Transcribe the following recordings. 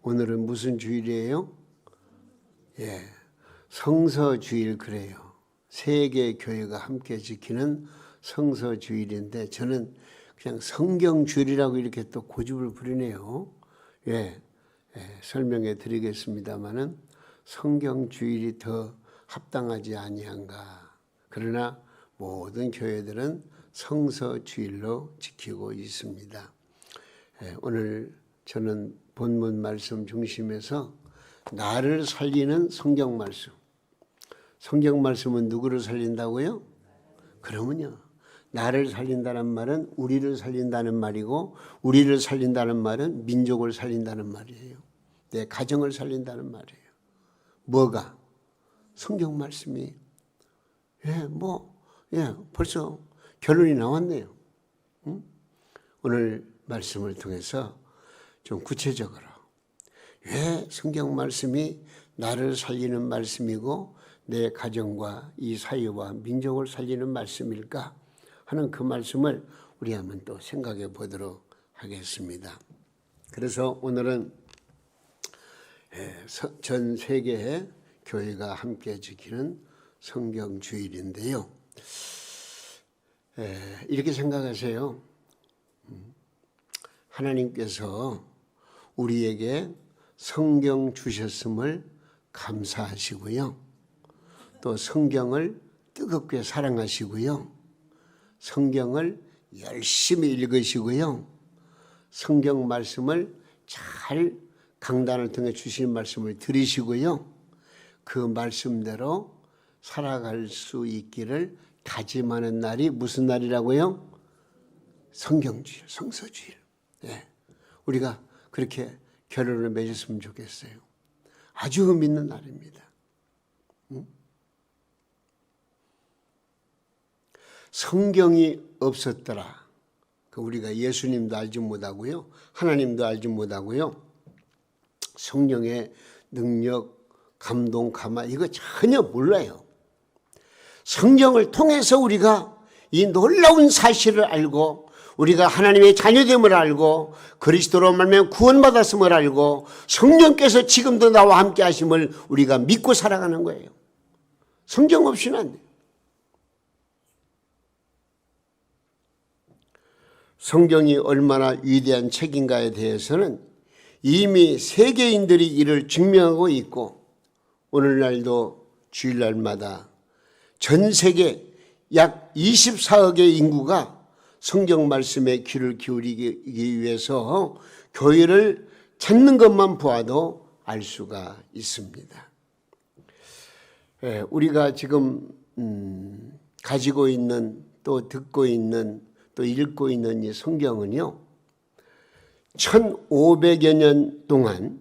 오늘은 무슨 주일이에요? 성서주일 그래요. 세계 교회가 함께 지키는 성서주일인데 저는 그냥 성경주일이라고 이렇게 또 고집을 부리네요. 설명해 드리겠습니다마는 성경주일이 더 합당하지 아니한가. 그러나 모든 교회들은 성서주일로 지키고 있습니다. 오늘 저는 본문 말씀 중심에서 나를 살리는 성경 말씀. 성경 말씀은 누구를 살린다고요? 그러면요. 나를 살린다는 말은 우리를 살린다는 말이고, 우리를 살린다는 말은 민족을 살린다는 말이에요. 내 가정을 살린다는 말이에요. 뭐가? 성경 말씀이. 벌써 결론이 나왔네요. 오늘 말씀을 통해서 좀 구체적으로 왜 성경 말씀이 나를 살리는 말씀이고 내 가정과 이 사회와 민족을 살리는 말씀일까 하는 그 말씀을 우리 한번 또 생각해 보도록 하겠습니다. 그래서 오늘은 전 세계의 교회가 함께 지키는 성경주일인데요. 이렇게 생각하세요. 하나님께서 우리에게 성경 주셨음을 감사하시고요. 또 성경을 뜨겁게 사랑하시고요. 성경을 열심히 읽으시고요. 성경 말씀을 잘 강단을 통해 주신 말씀을 들으시고요. 그 말씀대로 살아갈 수 있기를 다짐하는 날이 무슨 날이라고요? 성경주일, 성서주일. 우리가 그렇게 결론을 맺었으면 좋겠어요. 아주 믿는 날입니다. 성경이 없었더라. 우리가 예수님도 알지 못하고요. 하나님도 알지 못하고요. 성령의 능력, 감동, 감화 이거 전혀 몰라요. 성경을 통해서 우리가 이 놀라운 사실을 알고 우리가 하나님의 자녀됨을 알고 그리스도로 말미암아 구원받았음을 알고 성령께서 지금도 나와 함께 하심을 우리가 믿고 살아가는 거예요. 성경 없이는 안 돼요. 성경이 얼마나 위대한 책인가에 대해서는 이미 세계인들이 이를 증명하고 있고 오늘날도 주일날마다 전 세계 약 24억의 인구가 성경 말씀에 귀를 기울이기 위해서 교회를 찾는 것만 보아도 알 수가 있습니다. 우리가 지금 가지고 있는 또 듣고 있는 또 읽고 있는 이 성경은요 1500여 년 동안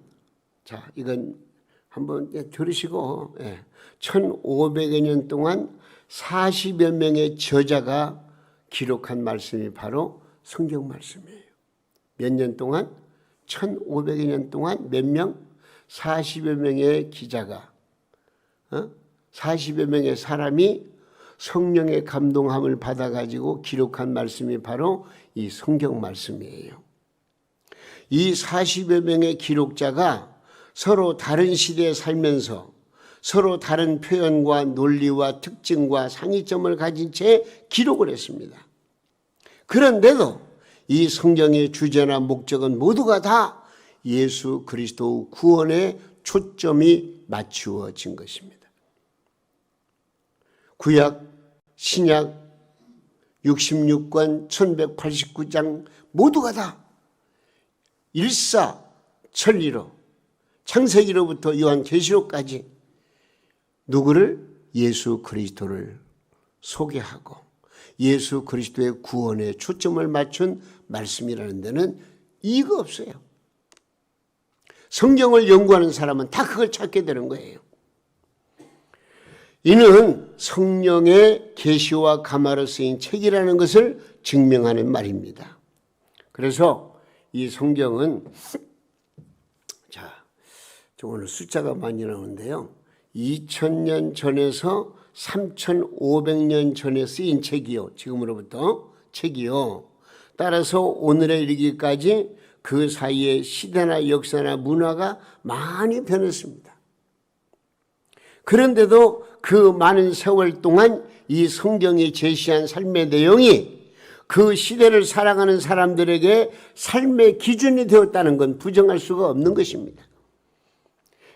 이건 한번 들으시고 1500여 년 동안 40여 명의 저자가 기록한 말씀이 바로 성경 말씀이에요. 몇 년 동안? 1500여 년 동안 몇 명? 40여 명의 기자가 40여 명의 사람이 성령의 감동함을 받아가지고 기록한 말씀이 바로 이 성경 말씀이에요. 이 40여 명의 기록자가 서로 다른 시대에 살면서 서로 다른 표현과 논리와 특징과 상이점을 가진 채 기록을 했습니다. 그런데도 이 성경의 주제나 목적은 모두가 다 예수 그리스도 구원에 초점이 맞추어진 것입니다. 구약, 신약, 66권, 1189장 모두가 다 일사천리로 창세기로부터 요한계시록까지 누구를? 예수 그리스도를 소개하고 예수 그리스도의 구원에 초점을 맞춘 말씀이라는 데는 이의가 없어요. 성경을 연구하는 사람은 다 그걸 찾게 되는 거예요. 이는 성령의 계시와 감화로 쓰인 책이라는 것을 증명하는 말입니다. 그래서 이 성경은 오늘 숫자가 많이 나오는데요. 2000년 전에서 3500년 전에 쓰인 책이요. 지금으로부터 책이요. 따라서 오늘에 이르기까지 그 사이에 시대나 역사나 문화가 많이 변했습니다. 그런데도 그 많은 세월 동안 이 성경이 제시한 삶의 내용이 그 시대를 살아가는 사람들에게 삶의 기준이 되었다는 건 부정할 수가 없는 것입니다.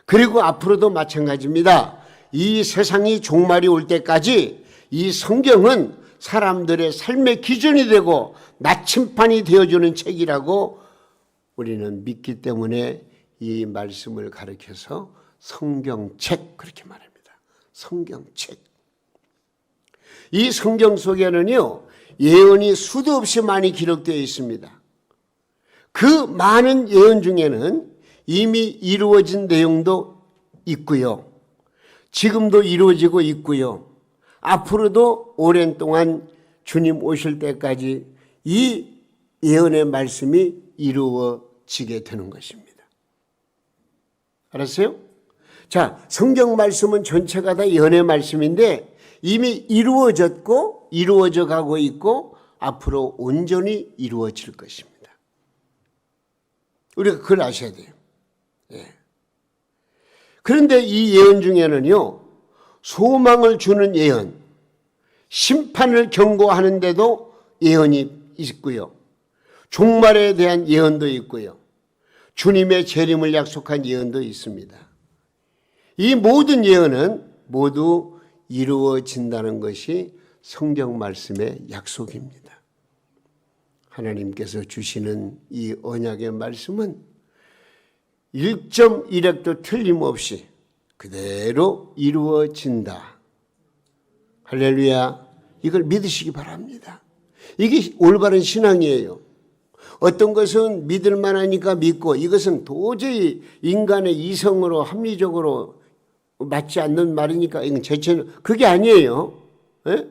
그리고 앞으로도 마찬가지입니다. 이 세상이 종말이 올 때까지 이 성경은 사람들의 삶의 기준이 되고 나침판이 되어주는 책이라고 우리는 믿기 때문에 이 말씀을 가리켜서 성경책 그렇게 말합니다. 성경책. 이 성경 속에는요, 예언이 수도 없이 많이 기록되어 있습니다. 그 많은 예언 중에는 이미 이루어진 내용도 있고요. 지금도 이루어지고 있고요. 앞으로도 오랜 동안 주님 오실 때까지 이 예언의 말씀이 이루어지게 되는 것입니다. 알았어요? 자, 성경 말씀은 전체가 다 예언의 말씀인데 이미 이루어졌고 이루어져 가고 있고 앞으로 온전히 이루어질 것입니다. 우리가 그걸 아셔야 돼요. 예. 그런데 이 예언 중에는요, 소망을 주는 예언, 심판을 경고하는데도 예언이 있고요. 종말에 대한 예언도 있고요. 주님의 재림을 약속한 예언도 있습니다. 이 모든 예언은 모두 이루어진다는 것이 성경 말씀의 약속입니다. 하나님께서 주시는 이 언약의 말씀은 1.1획도 틀림없이 그대로 이루어진다. 할렐루야. 이걸 믿으시기 바랍니다. 이게 올바른 신앙이에요. 어떤 것은 믿을 만하니까 믿고 이것은 도저히 인간의 이성으로 합리적으로 맞지 않는 말이니까 이건 제쳐는 그게 아니에요. 에?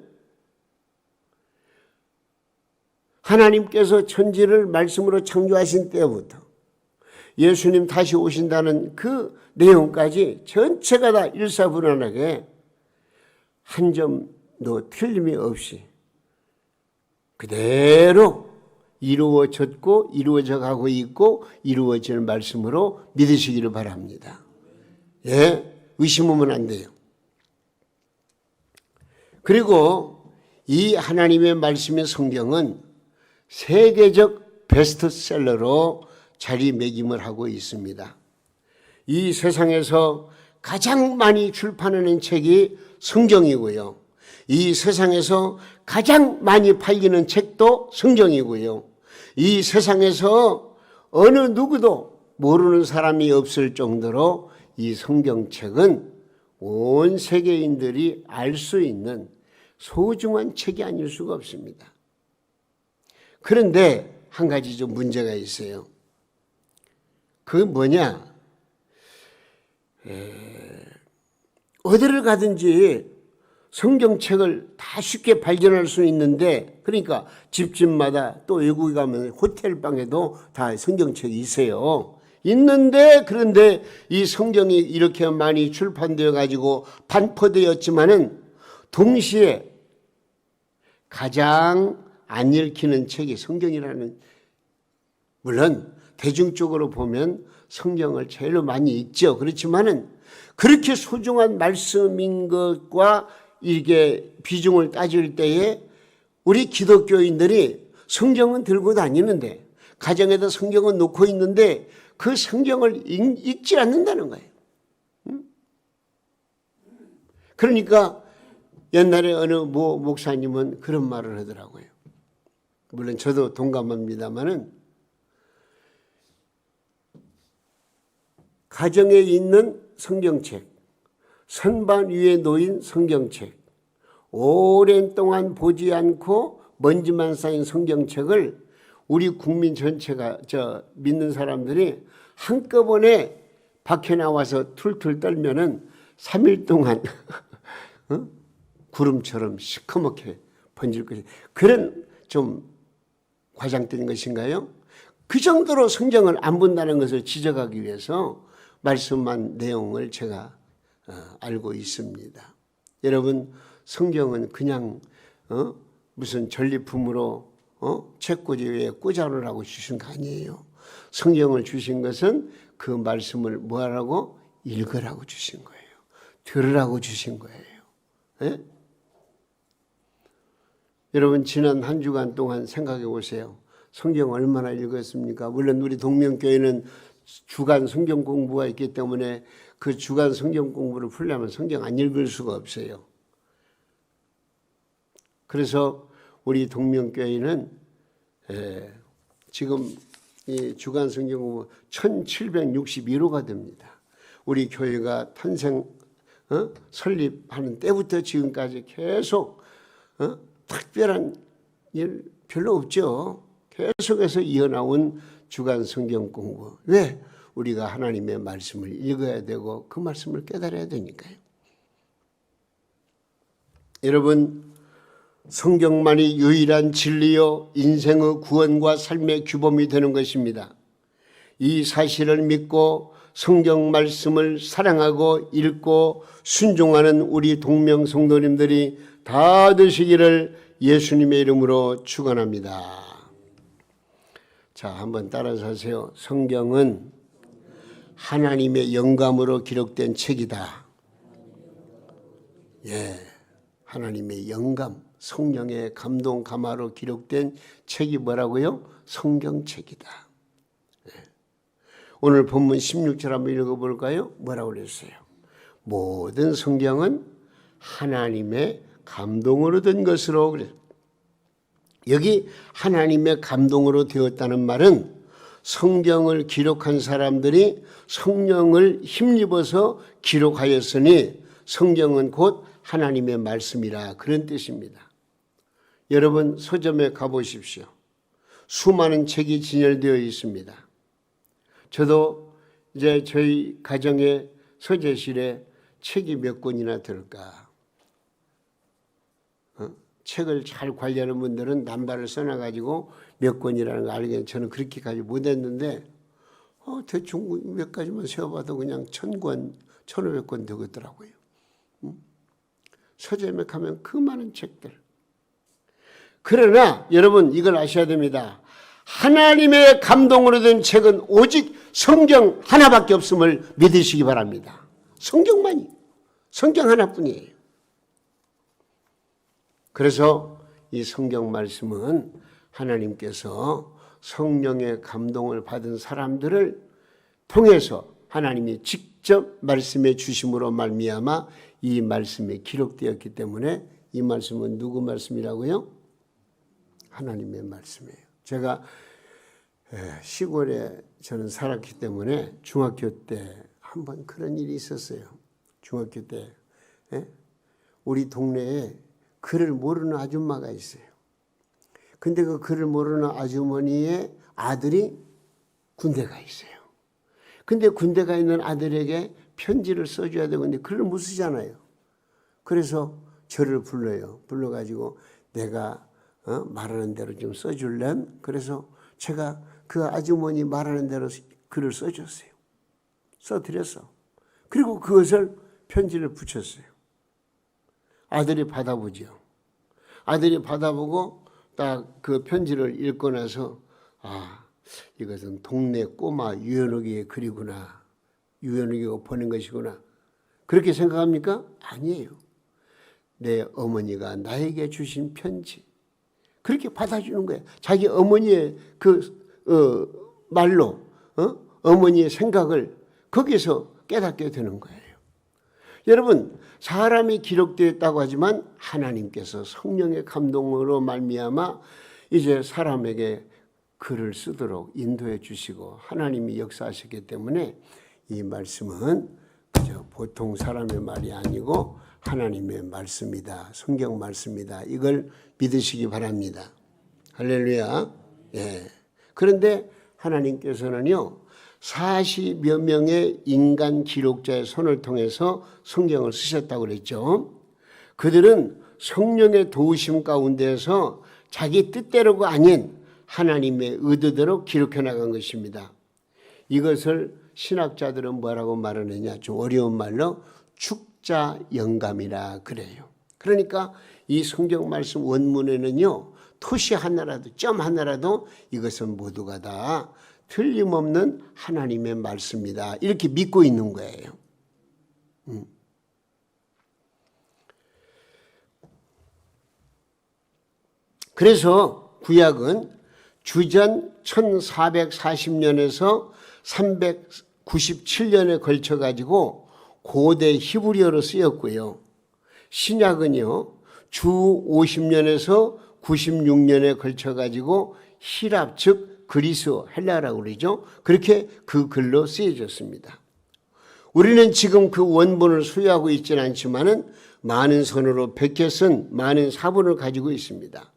하나님께서 천지를 말씀으로 창조하신 때부터 예수님 다시 오신다는 그 내용까지 전체가 다 일사불란하게 한 점도 틀림이 없이 그대로 이루어졌고 이루어져 가고 있고 이루어질 말씀으로 믿으시기를 바랍니다. 예, 의심하면 안 돼요. 그리고 이 하나님의 말씀의 성경은 세계적 베스트셀러로 자리매김을 하고 있습니다. 이 세상에서 가장 많이 출판하는 책이 성경이고요. 이 세상에서 가장 많이 팔리는 책도 성경이고요. 이 세상에서 어느 누구도 모르는 사람이 없을 정도로 이 성경책은 온 세계인들이 알 수 있는 소중한 책이 아닐 수가 없습니다. 그런데 한 가지 좀 문제가 있어요. 그게 뭐냐? 어디를 가든지 성경책을 다 쉽게 발견할 수 있는데, 그러니까 집집마다 또 외국에 가면 호텔방에도 다 성경책이 있어요. 있는데 그런데 이 성경이 이렇게 많이 출판되어 가지고 반포되었지만은 동시에 가장 안 읽히는 책이 성경이라는, 물론 대중적으로 보면 성경을 제일 많이 읽죠. 그렇지만은 그렇게 소중한 말씀인 것과 이게 비중을 따질 때에 우리 기독교인들이 성경은 들고 다니는데, 가정에다 성경은 놓고 있는데 그 성경을 읽지 않는다는 거예요. 그러니까 옛날에 어느 목사님은 그런 말을 하더라고요. 물론 저도 동감합니다마는, 가정에 있는 성경책, 선반 위에 놓인 성경책, 오랜 동안 보지 않고 먼지만 쌓인 성경책을 우리 국민 전체가, 믿는 사람들이 한꺼번에 밖에 나와서 툴툴 떨면은 3일 동안 구름처럼 시커멓게 번질 것이, 그런 좀 과장된 것인가요? 그 정도로 성경을 안 본다는 것을 지적하기 위해서 말씀한 내용을 제가 알고 있습니다. 여러분, 성경은 그냥 무슨 전리품으로 책꽂이 위에 꽂아놓으라고 주신 거 아니에요. 성경을 주신 것은 그 말씀을 뭐하라고? 읽으라고 주신 거예요. 들으라고 주신 거예요. 예? 여러분 지난 한 주간 동안 생각해 보세요. 성경 얼마나 읽었습니까? 물론 우리 동명교회는 주간 성경 공부가 있기 때문에 그 주간 성경 공부를 풀려면 성경 안 읽을 수가 없어요. 그래서 우리 동명교회는 지금 이 주간 성경 공부 1761호가 됩니다. 우리 교회가 탄생 설립하는 때부터 지금까지 계속 특별한 일 별로 없죠. 계속해서 이어나온 주간 성경 공부. 왜? 우리가 하나님의 말씀을 읽어야 되고 그 말씀을 깨달아야 되니까요. 여러분, 성경만이 유일한 진리요 인생의 구원과 삶의 규범이 되는 것입니다. 이 사실을 믿고 성경 말씀을 사랑하고 읽고 순종하는 우리 동명 성도님들이 다 되시기를 예수님의 이름으로 축원합니다. 자, 한번 따라서 하세요. 성경은 하나님의 영감으로 기록된 책이다. 예, 하나님의 영감, 성령의 감동, 감화로 기록된 책이 뭐라고요? 성경책이다. 예. 오늘 본문 16절 한번 읽어볼까요? 뭐라고 그랬어요? 모든 성경은 하나님의 감동으로 된 것으로 그래. 여기 하나님의 감동으로 되었다는 말은 성경을 기록한 사람들이 성령을 힘입어서 기록하였으니 성경은 곧 하나님의 말씀이라 그런 뜻입니다. 여러분 서점에 가보십시오. 수많은 책이 진열되어 있습니다. 저도 이제 저희 가정의 서재실에 책이 몇 권이나 들까? 책을 잘 관리하는 분들은 남발을 써놔가지고 몇 권이라는 거 알겠는데 저는 그렇게까지 못했는데 대충 몇 가지만 세어봐도 그냥 1000권, 1500권 되겠더라고요. 서점에 가면 그 많은 책들. 그러나 여러분 이걸 아셔야 됩니다. 하나님의 감동으로 된 책은 오직 성경 하나밖에 없음을 믿으시기 바랍니다. 성경만이. 성경 하나뿐이에요. 그래서 이 성경 말씀은 하나님께서 성령의 감동을 받은 사람들을 통해서 하나님이 직접 말씀해 주심으로 말미암아 이 말씀이 기록되었기 때문에 이 말씀은 누구 말씀이라고요? 하나님의 말씀이에요. 제가 시골에 저는 살았기 때문에 중학교 때 한번 그런 일이 있었어요. 중학교 때 우리 동네에 글을 모르는 아줌마가 있어요. 근데 그 글을 모르는 아주머니의 아들이 군대 가 있어요. 근데 군대 가 있는 아들에게 편지를 써줘야 되는데 글을 못 쓰잖아요. 그래서 저를 불러요. 불러가지고 내가 말하는 대로 좀 써줄래? 그래서 제가 그 아주머니 말하는 대로 글을 써줬어요. 써드렸어. 그리고 그것을 편지를 붙였어요. 아들이 받아보죠. 아들이 받아보고 딱 그 편지를 읽고 나서 이것은 동네 꼬마 유연옥이의 글이구나. 유연옥이가 보낸 것이구나. 그렇게 생각합니까? 아니에요. 내 어머니가 나에게 주신 편지. 그렇게 받아주는 거예요. 자기 어머니의 말로 어머니의 생각을 거기서 깨닫게 되는 거예요. 여러분 사람이 기록되었다고 하지만 하나님께서 성령의 감동으로 말미암아 이제 사람에게 글을 쓰도록 인도해 주시고 하나님이 역사하셨기 때문에 이 말씀은 그저 보통 사람의 말이 아니고 하나님의 말씀이다. 성경 말씀이다. 이걸 믿으시기 바랍니다. 할렐루야. 예. 그런데 하나님께서는요 40여 명의 인간 기록자의 손을 통해서 성경을 쓰셨다고 그랬죠. 그들은 성령의 도우심 가운데서 자기 뜻대로가 아닌 하나님의 의도대로 기록해 나간 것입니다. 이것을 신학자들은 뭐라고 말하느냐, 좀 어려운 말로 축자 영감이라 그래요. 그러니까 이 성경 말씀 원문에는요 토시 하나라도 점 하나라도 이것은 모두가 다 틀림없는 하나님의 말씀이다. 이렇게 믿고 있는 거예요. 그래서 구약은 주전 1440년에서 397년에 걸쳐 가지고 고대 히브리어로 쓰였고요. 신약은요, 주 50년에서 96년에 걸쳐 가지고 히랍 즉 그리스어 헬라라고 그러죠. 그렇게 그 글로 쓰여졌습니다. 우리는 지금 그 원본을 소유하고 있지는 않지만은 많은 선으로 베껴 쓴 많은 사본을 가지고 있습니다.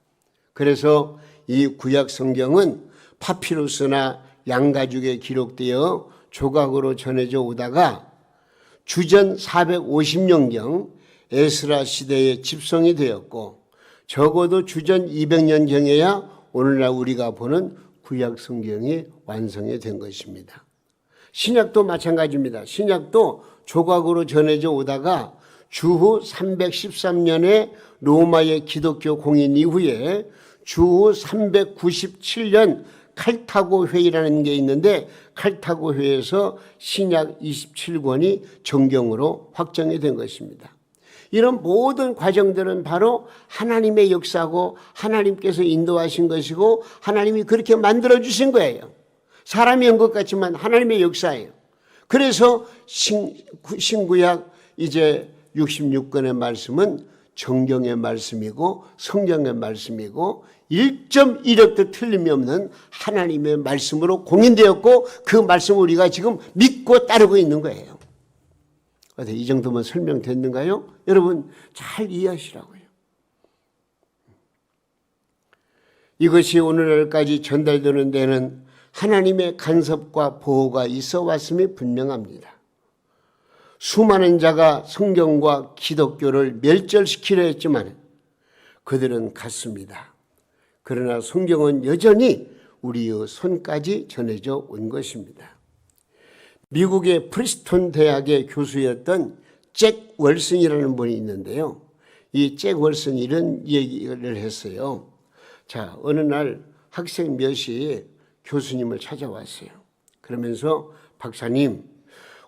그래서 이 구약 성경은 파피루스나 양가죽에 기록되어 조각으로 전해져 오다가 주전 450년경 에스라 시대에 집성이 되었고 적어도 주전 200년경에야 오늘날 우리가 보는 구약 성경이 완성이 된 것입니다. 신약도 마찬가지입니다. 신약도 조각으로 전해져 오다가 주후 313년에 로마의 기독교 공인 이후에 주후 397년 칼타고 회의라는 게 있는데 칼타고 회의에서 신약 27권이 정경으로 확정이 된 것입니다. 이런 모든 과정들은 바로 하나님의 역사고 하나님께서 인도하신 것이고 하나님이 그렇게 만들어주신 거예요. 사람이 한 것 같지만 하나님의 역사예요. 그래서 신구약 이제 66권의 말씀은 정경의 말씀이고 성경의 말씀이고 1.1억도 틀림이 없는 하나님의 말씀으로 공인되었고 그 말씀을 우리가 지금 믿고 따르고 있는 거예요. 어때? 이 정도면 설명됐는가요? 여러분 잘 이해하시라고요. 이것이 오늘날까지 전달되는 데는 하나님의 간섭과 보호가 있어 왔음이 분명합니다. 수많은 자가 성경과 기독교를 멸절시키려 했지만 그들은 갔습니다. 그러나 성경은 여전히 우리의 손까지 전해져 온 것입니다. 미국의 프리스톤 대학의 교수였던 잭 월슨이라는 분이 있는데요. 이 잭 월슨이 이런 얘기를 했어요. 자, 어느 날 학생 몇이 교수님을 찾아왔어요. 그러면서 박사님,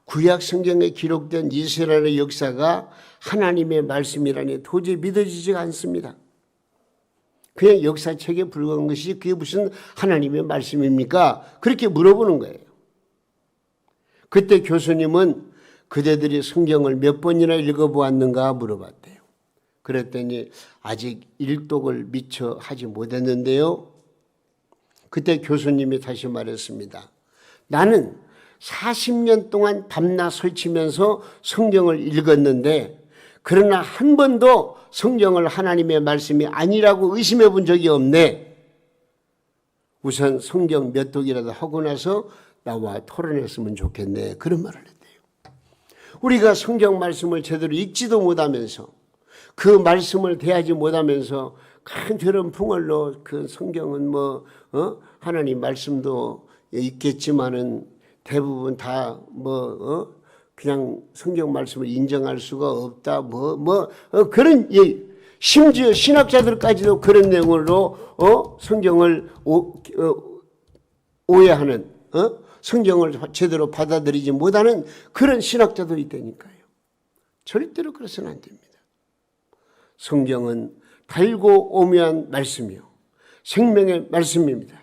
구약 성경에 기록된 이스라엘의 역사가 하나님의 말씀이라니 도저히 믿어지지가 않습니다. 그냥 역사책에 불과한 것이 그게 무슨 하나님의 말씀입니까? 그렇게 물어보는 거예요. 그때 교수님은 그대들이 성경을 몇 번이나 읽어보았는가 물어봤대요. 그랬더니 아직 일독을 미처 하지 못했는데요. 그때 교수님이 다시 말했습니다. 나는 40년 동안 밤낮 설치면서 성경을 읽었는데 그러나 한 번도 성경을 하나님의 말씀이 아니라고 의심해 본 적이 없네. 우선 성경 몇 독이라도 하고 나서 나와 토론했으면 좋겠네. 그런 말을 했대요. 우리가 성경 말씀을 제대로 읽지도 못하면서 그 말씀을 대하지 못하면서 큰 저런 풍월로 그 성경은 하나님 말씀도 있겠지만은 대부분 다 그냥 성경 말씀을 인정할 수가 없다. 그런 심지어 신학자들까지도 그런 내용으로 성경을 오해하는 성경을 제대로 받아들이지 못하는 그런 신학자도 있다니까요. 절대로 그래서는 안 됩니다. 성경은 달고 오묘한 말씀이요 생명의 말씀입니다.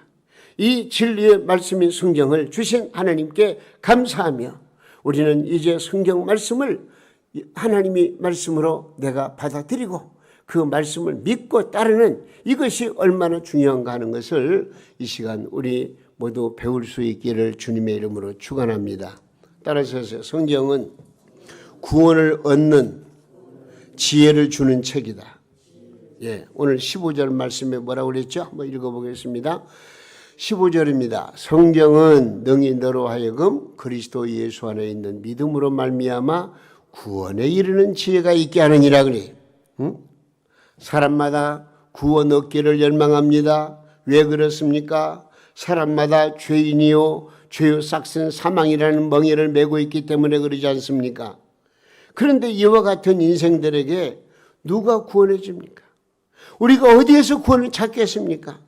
이 진리의 말씀인 성경을 주신 하나님께 감사하며 우리는 이제 성경 말씀을 하나님의 말씀으로 내가 받아들이고 그 말씀을 믿고 따르는 이것이 얼마나 중요한가 하는 것을 이 시간 우리 모두 배울 수 있기를 주님의 이름으로 축원합니다. 따라서 하세요. 성경은 구원을 얻는 지혜를 주는 책이다. 오늘 15절 말씀에 뭐라고 그랬죠? 한번 읽어보겠습니다. 15절입니다. 성경은 능히 너로 하여금 그리스도 예수 안에 있는 믿음으로 말미암아 구원에 이르는 지혜가 있게 하느니라 그래. 사람마다 구원 얻기를 열망합니다. 왜 그렇습니까? 사람마다 죄인이요 죄의 싹슨 사망이라는 멍에를 메고 있기 때문에 그러지 않습니까? 그런데 이와 같은 인생들에게 누가 구원해 줍니까? 우리가 어디에서 구원을 찾겠습니까?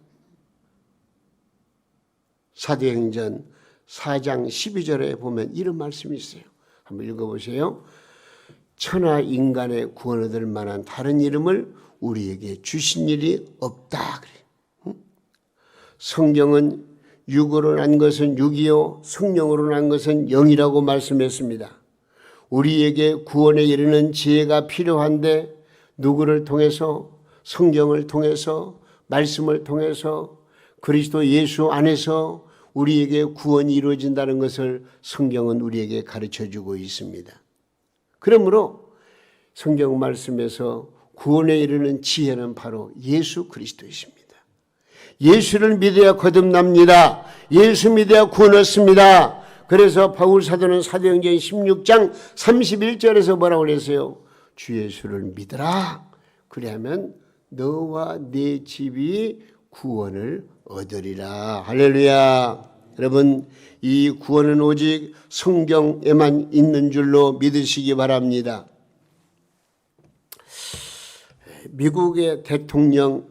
사도행전 4장 12절에 보면 이런 말씀이 있어요. 한번 읽어보세요. 천하 인간의 구원 얻을 만한 다른 이름을 우리에게 주신 일이 없다. 그래요. 성경은 육으로 난 것은 육이요 성령으로 난 것은 영이라고 말씀했습니다. 우리에게 구원에 이르는 지혜가 필요한데 누구를 통해서? 성경을 통해서, 말씀을 통해서, 그리스도 예수 안에서 우리에게 구원이 이루어진다는 것을 성경은 우리에게 가르쳐주고 있습니다. 그러므로 성경 말씀에서 구원에 이르는 지혜는 바로 예수 그리스도이십니다. 예수를 믿어야 거듭납니다. 예수 믿어야 구원 얻습니다. 그래서 바울 사도는 사도행전 16장 31절에서 뭐라고 그랬어요? 주 예수를 믿으라. 그리하면 너와 네 집이 구원을 얻으리라. 할렐루야. 여러분, 이 구원은 오직 성경에만 있는 줄로 믿으시기 바랍니다. 미국의 대통령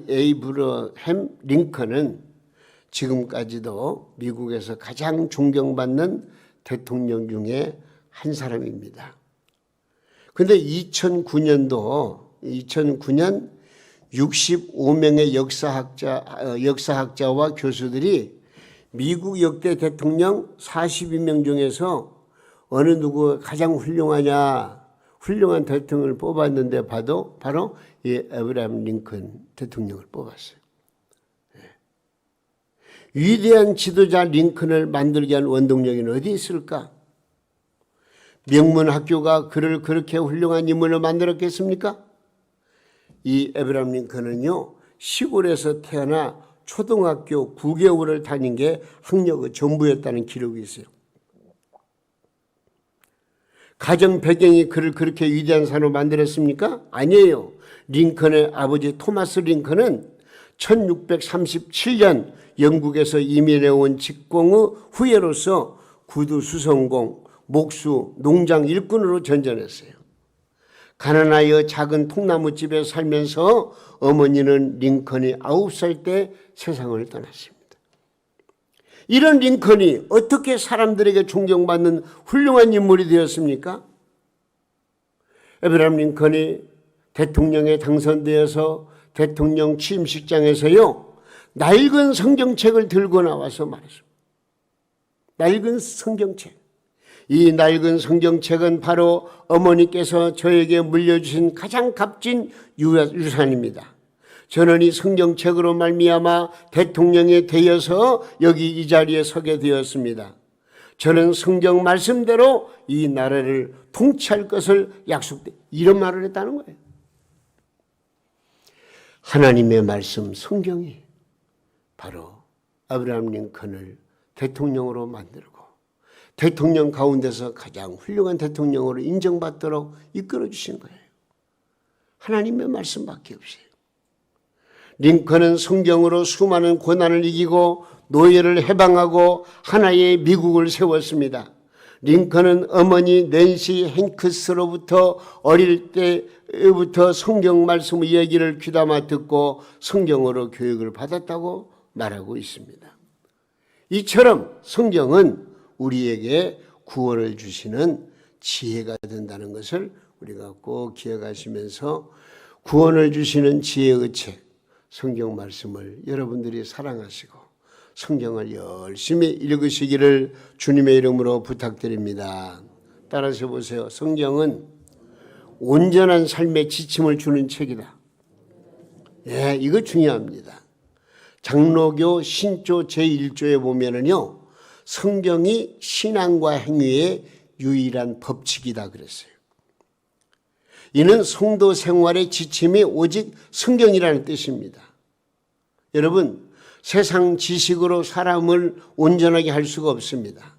에이브러햄 링컨은 지금까지도 미국에서 가장 존경받는 대통령 중에 한 사람입니다. 그런데 2009년 65명의 역사학자와 교수들이 미국 역대 대통령 42명 중에서 어느 누구가 가장 훌륭한 대통령을 뽑았는데 바로 이 에브라함 링컨 대통령을 뽑았어요. 위대한 지도자 링컨을 만들게 한 원동력이 어디 있을까? 명문 학교가 그를 그렇게 훌륭한 인물을 만들었겠습니까? 이 에브라함 링컨은요, 시골에서 태어나 초등학교 9개월을 다닌 게 학력의 전부였다는 기록이 있어요. 가정 배경이 그를 그렇게 위대한 사람으로 만들었습니까? 아니에요. 링컨의 아버지 토마스 링컨은 1637년 영국에서 이민해 온 직공의 후예로서 구두 수성공, 목수, 농장 일꾼으로 전전했어요. 가난하여 작은 통나무집에 살면서 어머니는 링컨이 9살 때 세상을 떠났습니다. 이런 링컨이 어떻게 사람들에게 존경받는 훌륭한 인물이 되었습니까? 에브라함 링컨이 대통령에 당선되어서 대통령 취임식장에서요, 낡은 성경책을 들고 나와서 말했습니다. 낡은 성경책. 이 낡은 성경책은 바로 어머니께서 저에게 물려주신 가장 값진 유산입니다. 저는 이 성경책으로 말미암아 대통령이 되어서 여기 이 자리에 서게 되었습니다. 저는 성경 말씀대로 이 나라를 통치할 것을 이런 말을 했다는 거예요. 하나님의 말씀 성경이 바로 아브라함 링컨을 대통령으로 만들고 대통령 가운데서 가장 훌륭한 대통령으로 인정받도록 이끌어 주신 거예요. 하나님의 말씀밖에 없어요. 링컨은 성경으로 수많은 고난을 이기고 노예를 해방하고 하나의 미국을 세웠습니다. 링컨은 어머니 낸시 행크스로부터 어릴 때부터 성경 말씀의 이야기를 귀담아 듣고 성경으로 교육을 받았다고 말하고 있습니다. 이처럼 성경은 우리에게 구원을 주시는 지혜가 된다는 것을 우리가 꼭 기억하시면서 구원을 주시는 지혜의 책, 성경 말씀을 여러분들이 사랑하시고 성경을 열심히 읽으시기를 주님의 이름으로 부탁드립니다. 따라서 보세요. 성경은 온전한 삶의 지침을 주는 책이다. 예, 이거 중요합니다. 장로교 신조 제1조에 보면은요, 성경이 신앙과 행위의 유일한 법칙이다 그랬어요. 이는 성도 생활의 지침이 오직 성경이라는 뜻입니다. 여러분, 세상 지식으로 사람을 온전하게 할 수가 없습니다.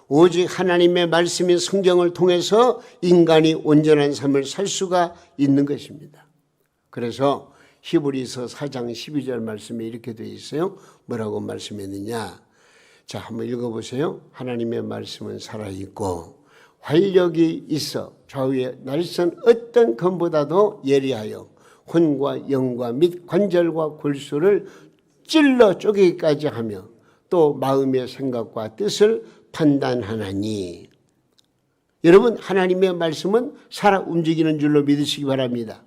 오직 하나님의 말씀인 성경을 통해서 인간이 온전한 삶을 살 수가 있는 것입니다. 그래서 히브리서 4장 12절 말씀에 이렇게 되어 있어요. 뭐라고 말씀했느냐? 자, 한번 읽어보세요. 하나님의 말씀은 살아있고 활력이 있어 좌우에 날선 어떤 검보다도 예리하여 혼과 영과 및 관절과 골수를 찔러 쪼개기까지 하며 또 마음의 생각과 뜻을 판단하나니. 여러분, 하나님의 말씀은 살아 움직이는 줄로 믿으시기 바랍니다.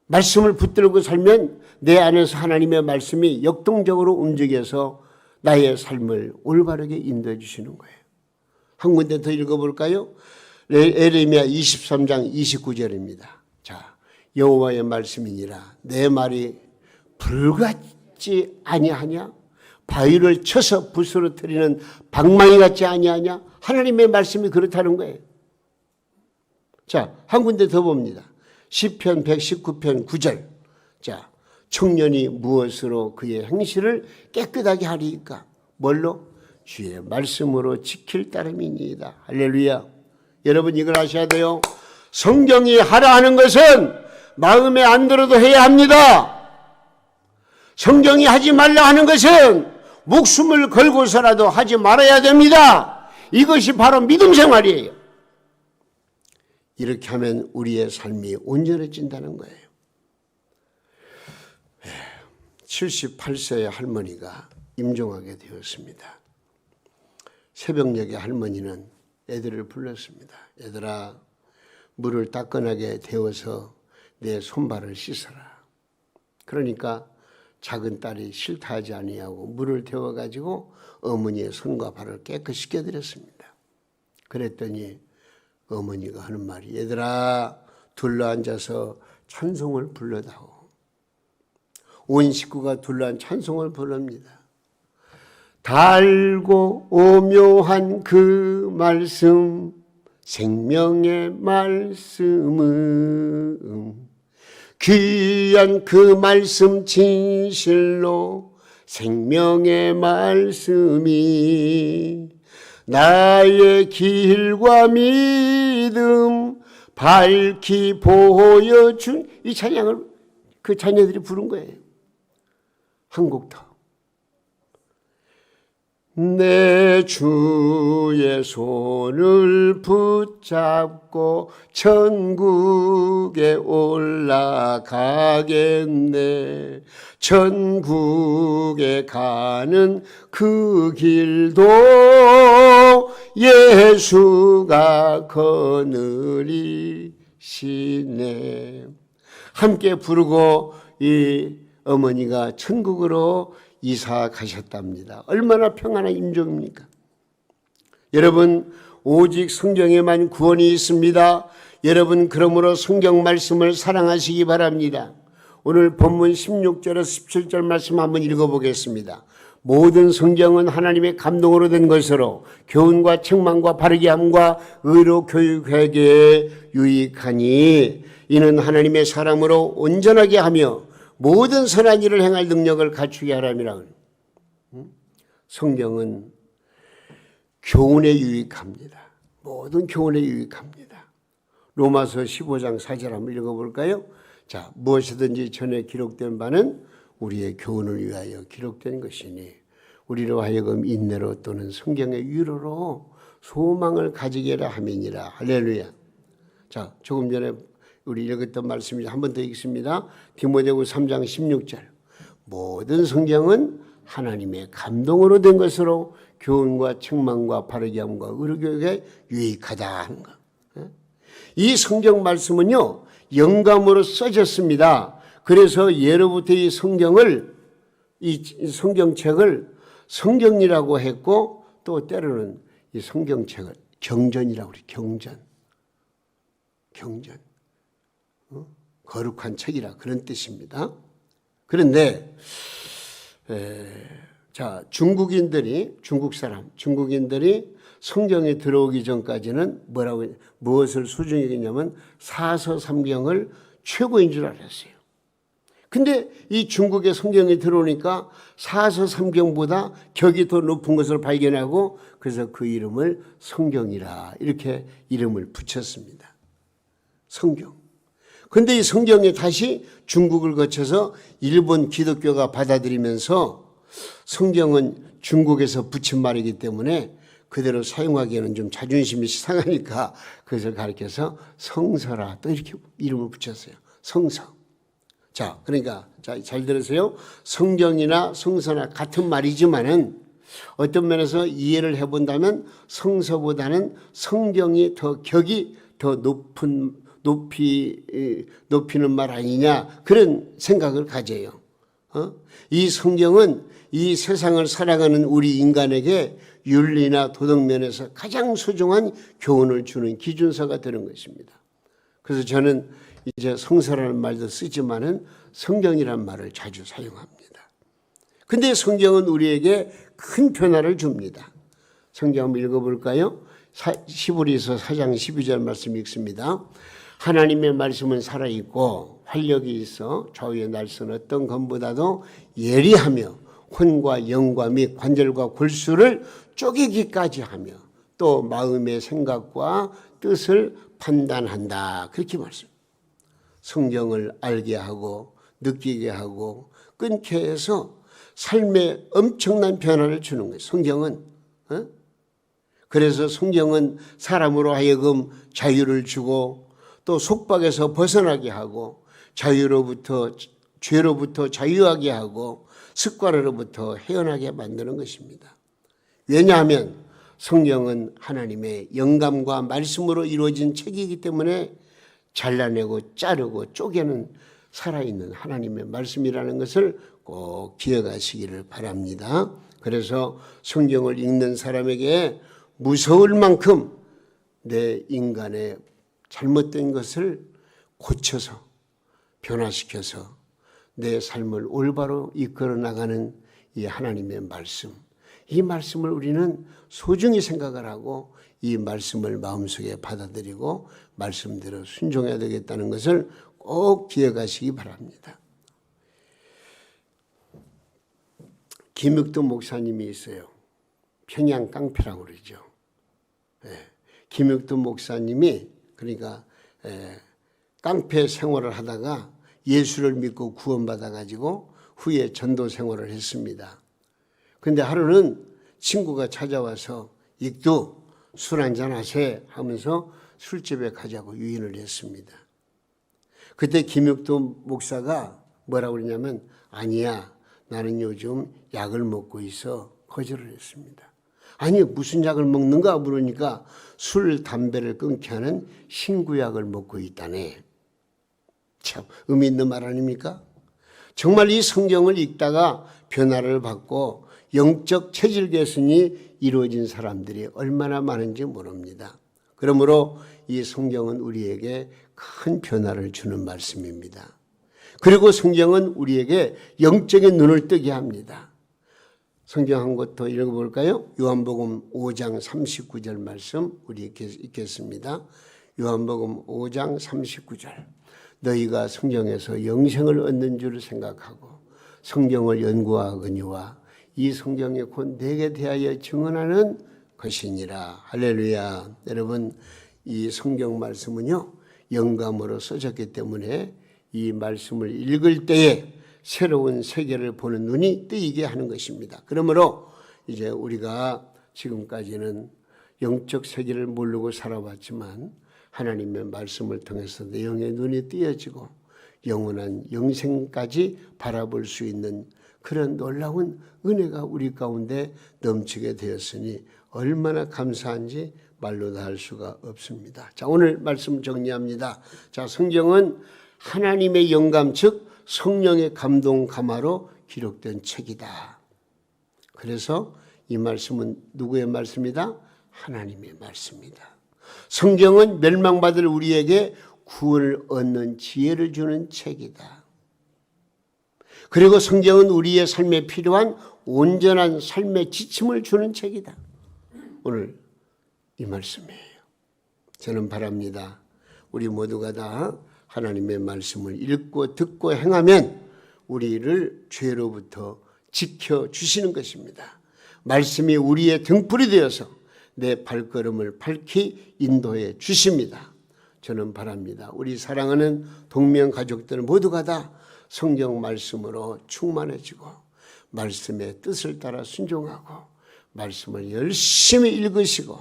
말씀을 붙들고 살면 내 안에서 하나님의 말씀이 역동적으로 움직여서 나의 삶을 올바르게 인도해 주시는 거예요. 한 군데 더 읽어볼까요? 에레미야 23장 29절입니다. 자, 여호와의 말씀이니라 내 말이 불같지 아니하냐? 바위를 쳐서 부스러뜨리는 방망이 같지 아니하냐? 하나님의 말씀이 그렇다는 거예요. 자, 한 군데 더 봅니다. 시편 119편 9절. 자, 청년이 무엇으로 그의 행실을 깨끗하게 하리이까? 뭘로? 주의 말씀으로 지킬 따름이니이다. 할렐루야. 여러분, 이걸 아셔야 돼요. 성경이 하라 하는 것은 마음에 안 들어도 해야 합니다. 성경이 하지 말라 하는 것은 목숨을 걸고서라도 하지 말아야 됩니다. 이것이 바로 믿음 생활이에요. 이렇게 하면 우리의 삶이 온전해진다는 거예요. 78세의 할머니가 임종하게 되었습니다. 새벽녘에 할머니는 애들을 불렀습니다. 얘들아, 물을 따끈하게 데워서 내 손발을 씻어라. 그러니까 작은 딸이 싫다 하지 아니하고 물을 데워가지고 어머니의 손과 발을 깨끗이 씻겨드렸습니다. 그랬더니 어머니가 하는 말이, 얘들아, 둘러앉아서 찬송을 불러다오. 온 식구가 둘러앉아 찬송을 부릅니다. 달고 오묘한 그 말씀, 생명의 말씀은 귀한 그 말씀 진실로 생명의 말씀이 나의 길과 믿음 밝히 보여준, 이 찬양을 그 자녀들이 부른 거예요. 한 곡 더. 내 주의 손을 붙잡고 천국에 올라가겠네. 천국에 가는 그 길도 예수가 거느리시네. 함께 부르고 이 어머니가 천국으로 이사 가셨답니다. 얼마나 평안한 임종입니까? 여러분, 오직 성경에만 구원이 있습니다. 여러분, 그러므로 성경 말씀을 사랑하시기 바랍니다. 오늘 본문 16절에서 17절 말씀 한번 읽어보겠습니다. 모든 성경은 하나님의 감동으로 된 것으로 교훈과 책망과 바르게 함과 의로 교육하기에 유익하니 이는 하나님의 사람으로 온전하게 하며 모든 선한 일을 행할 능력을 갖추게 하람이라. 성경은 교훈에 유익합니다. 모든 교훈에 유익합니다. 로마서 15장 4절 한번 읽어볼까요? 자, 무엇이든지 전에 기록된 바는 우리의 교훈을 위하여 기록된 것이니 우리로 하여금 인내로 또는 성경의 위로로 소망을 가지게 하라 함이니라. 할렐루야. 자, 조금 전에 우리 읽었던 말씀이 한 번 더 읽습니다. 디모데후서 3장 16절. 모든 성경은 하나님의 감동으로 된 것으로 교훈과 책망과 바르게 함과 의로 교육에 유익하다 하는 것. 이 성경 말씀은요, 영감으로 써졌습니다. 그래서 예로부터 이 성경을, 이 성경책을 성경이라고 했고, 또 때로는 이 성경책을 경전이라고 그래요. 경전. 거룩한 책이라 그런 뜻입니다. 그런데 자, 중국인들이 성경에 들어오기 전까지는 무엇을 수중에 여기냐면 사서삼경을 최고인 줄 알았어요. 근데 이 중국의 성경에 들어오니까 사서삼경보다 격이 더 높은 것을 발견하고 그래서 그 이름을 성경이라 이렇게 이름을 붙였습니다. 성경. 근데 이 성경이 다시 중국을 거쳐서 일본 기독교가 받아들이면서 성경은 중국에서 붙인 말이기 때문에 그대로 사용하기에는 좀 자존심이 상하니까 그것을 가르쳐서 성서라 또 이렇게 이름을 붙였어요. 성서. 자, 그러니까 잘 들으세요. 성경이나 성서나 같은 말이지만은 어떤 면에서 이해를 해본다면 성서보다는 성경이 더 격이 더 높이는 말 아니냐 그런 생각을 가져요. 이 성경은 이 세상을 살아가는 우리 인간에게 윤리나 도덕 면에서 가장 소중한 교훈을 주는 기준서가 되는 것입니다. 그래서 저는 이제 성서라는 말도 쓰지만은 성경이라는 말을 자주 사용합니다. 근데 성경은 우리에게 큰 변화를 줍니다. 성경 한번 읽어볼까요? 히브리서 4장 12절 말씀 읽습니다. 하나님의 말씀은 살아있고 활력이 있어 좌우의 날선 어떤 검보다도 예리하며 혼과 영과 및 관절과 골수를 쪼개기까지 하며 또 마음의 생각과 뜻을 판단한다. 그렇게 말씀합니다. 성경을 알게 하고 느끼게 하고 끊게 해서 삶에 엄청난 변화를 주는 거예요. 성경은. 그래서 성경은 사람으로 하여금 자유를 주고 또 속박에서 벗어나게 하고 죄로부터 자유하게 하고 습관으로부터 헤어나게 만드는 것입니다. 왜냐하면 성경은 하나님의 영감과 말씀으로 이루어진 책이기 때문에 잘라내고 자르고 쪼개는 살아있는 하나님의 말씀이라는 것을 꼭 기억하시기를 바랍니다. 그래서 성경을 읽는 사람에게 무서울 만큼 내 인간의 잘못된 것을 고쳐서 변화시켜서 내 삶을 올바로 이끌어 나가는 이 하나님의 말씀, 이 말씀을 우리는 소중히 생각을 하고 이 말씀을 마음속에 받아들이고 말씀대로 순종해야 되겠다는 것을 꼭 기억하시기 바랍니다. 김육도 목사님이 있어요. 평양 깡패라고 그러죠. 김육도 목사님이 그러니까 깡패 생활을 하다가 예수를 믿고 구원받아 가지고 후에 전도 생활을 했습니다. 그런데 하루는 친구가 찾아와서 익두 술 한잔 하세 하면서 술집에 가자고 유인을 했습니다. 그때 김육도 목사가 뭐라고 그러냐면 아니야 나는 요즘 약을 먹고 있어 거절을 했습니다. 아니 무슨 약을 먹는가 물으니까 술 담배를 끊게 하는 신구약을 먹고 있다네. 참 의미 있는 말 아닙니까? 정말 이 성경을 읽다가 변화를 받고 영적 체질 개선이 이루어진 사람들이 얼마나 많은지 모릅니다. 그러므로 이 성경은 우리에게 큰 변화를 주는 말씀입니다. 그리고 성경은 우리에게 영적인 눈을 뜨게 합니다. 성경 한 곳 더 읽어볼까요? 요한복음 5장 39절 말씀 우리 읽겠습니다. 요한복음 5장 39절 너희가 성경에서 영생을 얻는 줄 생각하고 성경을 연구하거니와 이 성경이 곧 내게 대하여 증언하는 것이니라. 할렐루야. 여러분 이 성경 말씀은요 영감으로 써졌기 때문에 이 말씀을 읽을 때에 새로운 세계를 보는 눈이 뜨이게 하는 것입니다. 그러므로 이제 우리가 지금까지는 영적 세계를 모르고 살아왔지만 하나님의 말씀을 통해서 내 영의 눈이 띄어지고 영원한 영생까지 바라볼 수 있는 그런 놀라운 은혜가 우리 가운데 넘치게 되었으니 얼마나 감사한지 말로 다 할 수가 없습니다. 자, 오늘 말씀 정리합니다. 자, 성경은 하나님의 영감 즉 성령의 감동 감화로 기록된 책이다. 그래서 이 말씀은 누구의 말씀이다? 하나님의 말씀이다. 성경은 멸망받을 우리에게 구원을 얻는 지혜를 주는 책이다. 그리고 성경은 우리의 삶에 필요한 온전한 삶의 지침을 주는 책이다. 오늘 이 말씀이에요. 저는 바랍니다. 우리 모두가 다 하나님의 말씀을 읽고 듣고 행하면 우리를 죄로부터 지켜주시는 것입니다. 말씀이 우리의 등불이 되어서 내 발걸음을 밝히 인도해 주십니다. 저는 바랍니다. 우리 사랑하는 동명가족들 모두가 다 성경 말씀으로 충만해지고 말씀의 뜻을 따라 순종하고 말씀을 열심히 읽으시고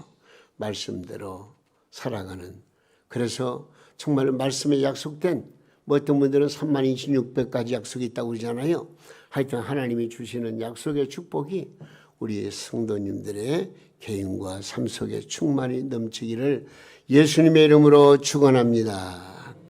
말씀대로 살아가는 그래서 정말 말씀에 약속된 뭐 어떤 분들은 32,600가지 약속이 있다고 그러잖아요. 하여튼 하나님이 주시는 약속의 축복이 우리 성도님들의 개인과 삶 속에 충만히 넘치기를 예수님의 이름으로 축원합니다.